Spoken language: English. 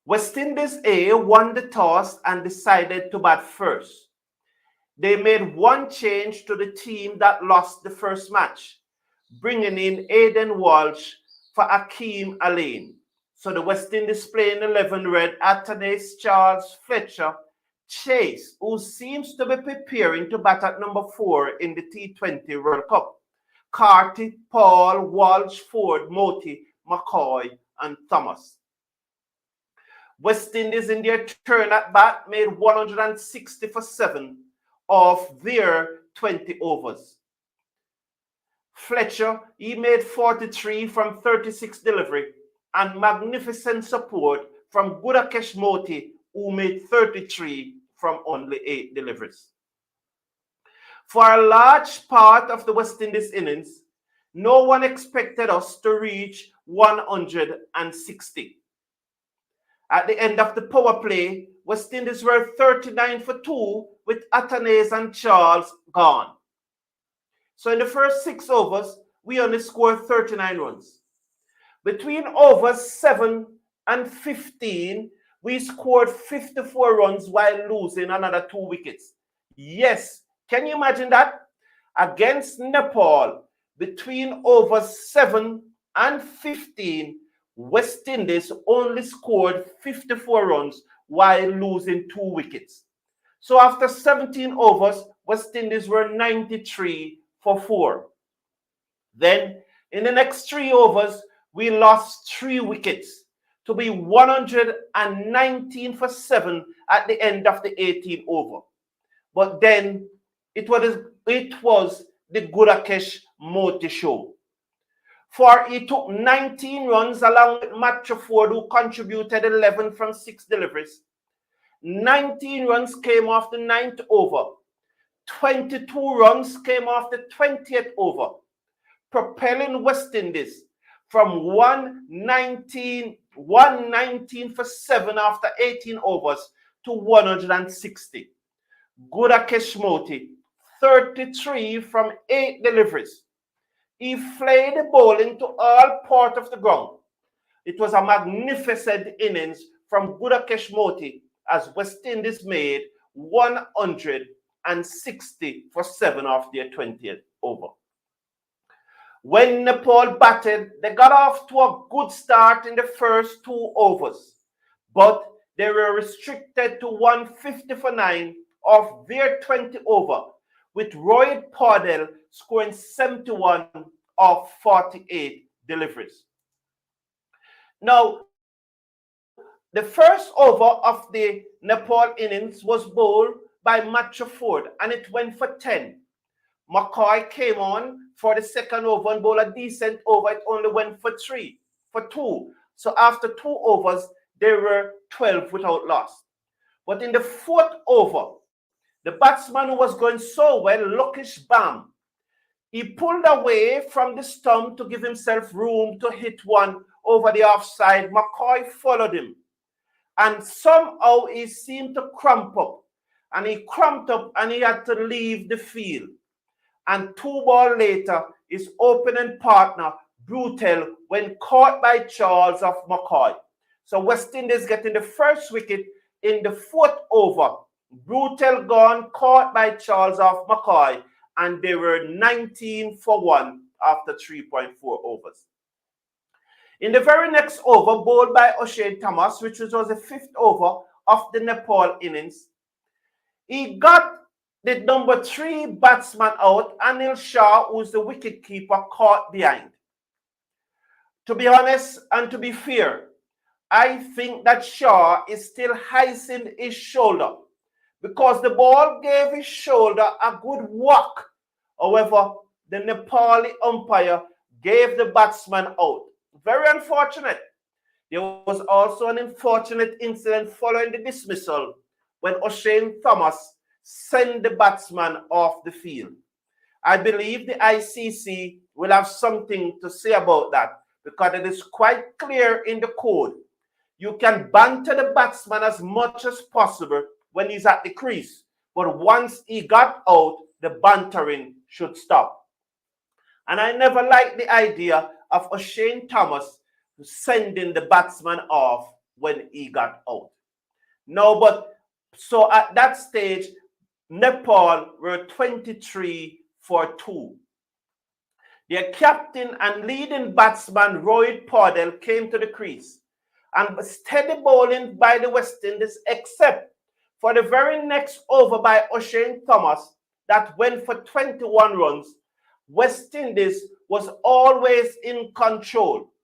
West Indies A won the toss and decided to bat first. They made one change to the team that lost the first match, bringing in Aidan Walsh for Akeem Alain. So the West Indies playing 11 read Athanase Charles Fletcher, Chase, who seems to be preparing to bat at number 4 in the T20 World Cup, Carty, Paul, Walsh, Ford, Motie, McCoy, and Thomas. West Indies in their turn at bat made 160 for 7 of their 20 overs. Fletcher, he made 43 from 36 delivery and magnificent support from Gudakesh Motie, who made 33 from only 8 deliveries. For a large part of the West Indies innings, no one expected us to reach 160. At the end of the power play, West Indies were 39 for 2 with Athanase and Charles gone. So in the first 6 overs, we only scored 39 runs. Between overs 7 and 15, we scored 54 runs while losing another 2 wickets. Yes, can you imagine that? Against Nepal, between overs 7 and 15, West Indies only scored 54 runs while losing 2 wickets. So after 17 overs, West Indies were 93 for 4. Then in the next 3 overs, we lost 3 wickets to be 119 for 7 at the end of the 18th over. But then it was the Gudakesh Motie show. For he took 19 runs along with Matthew Ford, who contributed 11 from 6 deliveries. 19 runs came off the 9th over. 22 runs came off the 20th over, propelling West Indies from 119 for 7 after 18 overs to 160. Gudakesh Motie, 33 from 8 deliveries. He flayed the ball into all parts of the ground. It was a magnificent innings from Gudakesh Motie as West Indies made 160 for 7 of their 20th over. When Nepal batted, they got off to a good start in the first 2 overs, but they were restricted to 150 for 9 of their 20 over, with Rohit Paudel scoring 71 of 48 deliveries. Now, the first over of the Nepal innings was bowled by Matthew Ford, and it went for 10. McCoy came on for the second over and bowled a decent over. It only went for 2. So after 2 overs, there were 12 without loss. But in the 4th over, the batsman who was going so well, Lokesh Bam, he pulled away from the stump to give himself room to hit one over the offside. McCoy followed him. And somehow he seemed to cramp up. And he cramped up and he had to leave the field. And 2 balls later, his opening partner, Paudel, went caught by Charles of McCoy. So West Indies getting the first wicket in the 4th over. Paudel gone, caught by Charles of McCoy, and they were 19 for 1 after 3.4 overs. In the very next over, bowled by Oshane Thomas, which was the 5th over of the Nepal innings, he got the number 3 batsman out, Anil Shah, who's the wicketkeeper, caught behind. To be honest and to be fair, I think that Shah is still icing his shoulder because the ball gave his shoulder a good whack. However, the Nepali umpire gave the batsman out. Very unfortunate. There was also an unfortunate incident following the dismissal when Oshane Thomas sent the batsman off the field. I believe the ICC will have something to say about that because it is quite clear in the code. You can banter the batsman as much as possible when he's at the crease, but once he got out, the bantering should stop. And I never liked the idea of Oshane Thomas sending the batsman off when he got out. No, but so at that stage, Nepal were 23 for 2. Their captain and leading batsman Rohit Paudel came to the crease and steady bowling by the West Indies, except for the very next over by O'Shane Thomas that went for 21 runs. West Indies was always in control.